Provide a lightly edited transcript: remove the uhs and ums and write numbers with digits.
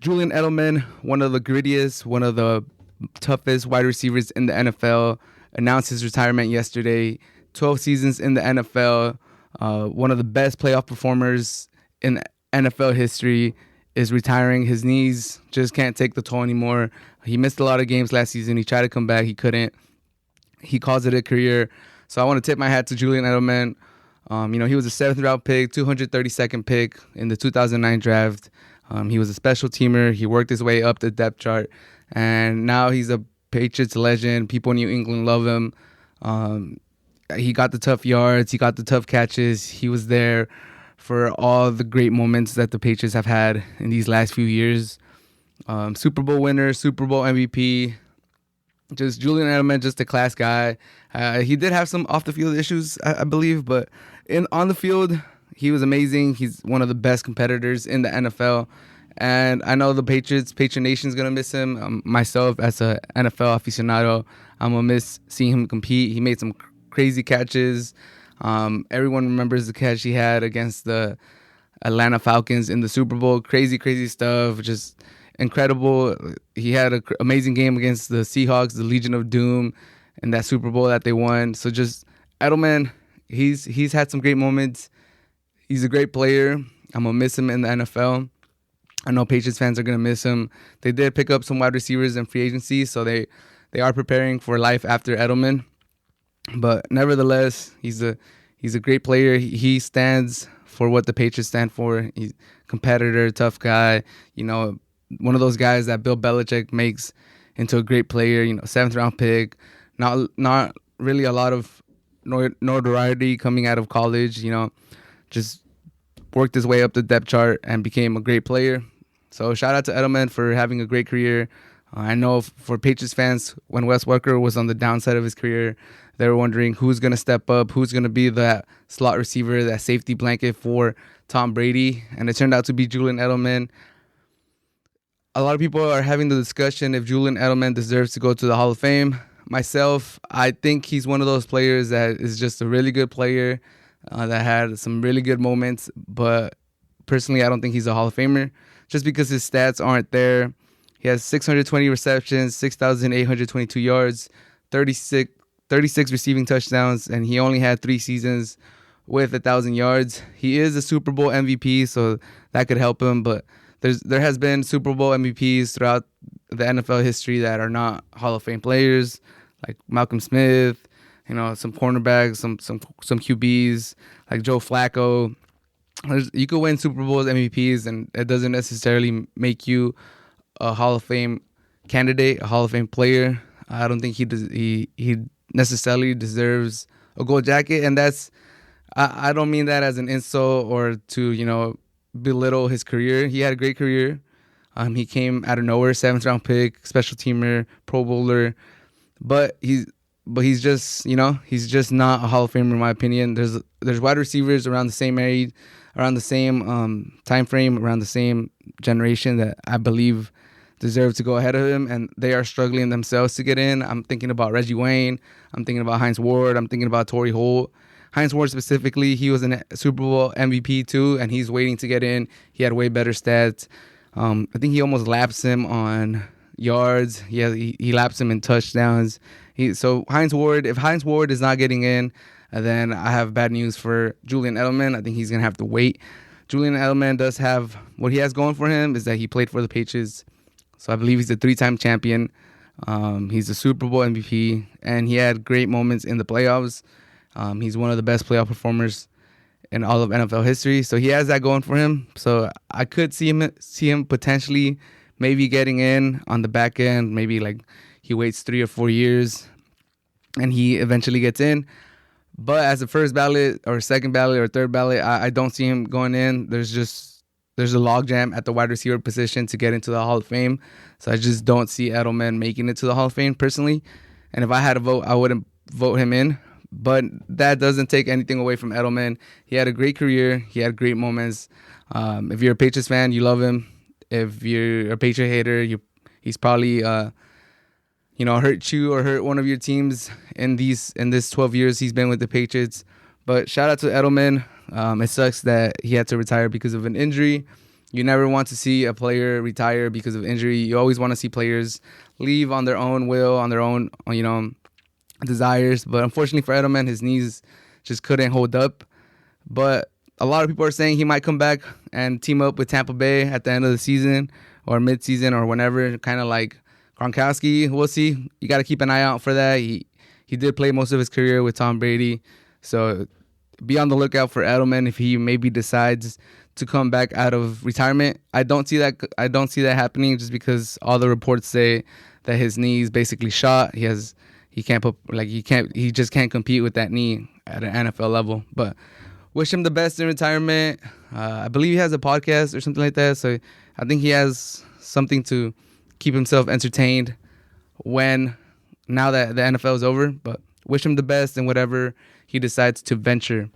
Julian Edelman, one of the grittiest, one of the toughest wide receivers in the NFL, announced his retirement yesterday. 12 seasons in the NFL, one of the best playoff performers in NFL history is retiring. His knees just can't take the toll anymore. He missed a lot of games last season. He tried to come back. He couldn't. He calls it a career. So I want to tip my hat to Julian Edelman. He was a 7th-round pick, 232nd pick in the 2009 draft. He was a special teamer. He worked his way up the depth chart. And now he's a Patriots legend. People in New England love him. He got the tough yards. He got the tough catches. He was there for all the great moments that the Patriots have had in these last few years. Super Bowl winner, Super Bowl MVP. Just Julian Edelman, just a class guy. He did have some off-the-field issues, I believe, but on the field, he was amazing. He's one of the best competitors in the NFL. And I know the Patriot Nation is going to miss him. Myself, as a NFL aficionado, I'm going to miss seeing him compete. He made some crazy catches. Everyone remembers the catch he had against the Atlanta Falcons in the Super Bowl. Crazy, crazy stuff. Just incredible. He had an amazing game against the Seahawks, the Legion of Doom, in that Super Bowl that they won. So just Edelman, he's had some great moments. He's a great player. I'm going to miss him in the NFL. I know Patriots fans are going to miss him. They did pick up some wide receivers in free agency, so they are preparing for life after Edelman. But nevertheless, he's a great player. He stands for what the Patriots stand for. He's a competitor, tough guy. One of those guys that Bill Belichick makes into a great player. 7th-round pick. Not really a lot of notoriety coming out of college. Just worked his way up the depth chart and became a great player. So shout out to Edelman for having a great career. I know for Patriots fans, when Wes Welker was on the downside of his career, they were wondering who's going to step up, who's going to be that slot receiver, that safety blanket for Tom Brady. And it turned out to be Julian Edelman. A lot of people are having the discussion if Julian Edelman deserves to go to the Hall of Fame. Myself, I think he's one of those players that is just a really good player that had some really good moments. But personally, I don't think he's a Hall of Famer just because his stats aren't there. He has 620 receptions, 6,822 yards, 36 receiving touchdowns, and he only had 3 seasons with 1,000 yards. He is a Super Bowl MVP, so that could help him, but there has been Super Bowl MVPs throughout the NFL history that are not Hall of Fame players, like Malcolm Smith, some cornerbacks, some QBs, like Joe Flacco. You could win Super Bowls MVPs, and it doesn't necessarily make you a Hall of Fame candidate, a Hall of Fame player. I don't think he necessarily deserves a gold jacket, and I don't mean that as an insult or to belittle his career. He had a great career. He came out of nowhere, 7th-round pick, special teamer, Pro Bowler, but he's just he's just not a Hall of Famer in my opinion. There's wide receivers around the same age, around the same time frame, around the same generation that I believe deserve to go ahead of him, and they are struggling themselves to get in. I'm thinking about Reggie Wayne. I'm thinking about Hines Ward. I'm thinking about Torrey Holt. Hines Ward specifically, he was a Super Bowl MVP too, and he's waiting to get in. He had way better stats. I think he almost laps him on yards. He laps him in touchdowns. So Hines Ward, if Hines Ward is not getting in, then I have bad news for Julian Edelman. I think he's going to have to wait. Julian Edelman does have, what he has going for him is that he played for the Patriots. So I believe he's a 3-time champion. He's a Super Bowl MVP, and he had great moments in the playoffs. He's one of the best playoff performers in all of NFL history. So he has that going for him. So I could see him potentially maybe getting in on the back end. Maybe like he waits 3 or 4 years and he eventually gets in. But as a first ballot or second ballot or third ballot, I don't see him going in. There's a logjam at the wide receiver position to get into the Hall of Fame. So I just don't see Edelman making it to the Hall of Fame personally. And if I had a vote, I wouldn't vote him in. But that doesn't take anything away from Edelman. He had a great career. He had great moments. If you're a Patriots fan, you love him. If you're a Patriot hater, he's probably hurt you or hurt one of your teams in this 12 years he's been with the Patriots. But shout out to Edelman. It sucks that he had to retire because of an injury. You never want to see a player retire because of injury. You always want to see players leave on their own will, on their own, desires. But unfortunately for Edelman, his knees just couldn't hold up. But a lot of people are saying he might come back and team up with Tampa Bay at the end of the season or mid-season or whenever, kind of like Gronkowski. We'll see. You got to keep an eye out for that. He did play most of his career with Tom Brady. So be on the lookout for Edelman if he maybe decides to come back out of retirement. I don't see that happening just because all the reports say that his knee is basically shot. He just can't compete with that knee at an NFL level. But wish him the best in retirement. I believe he has a podcast or something like that. So I think he has something to keep himself entertained now that the NFL is over. But wish him the best in whatever he decides to venture.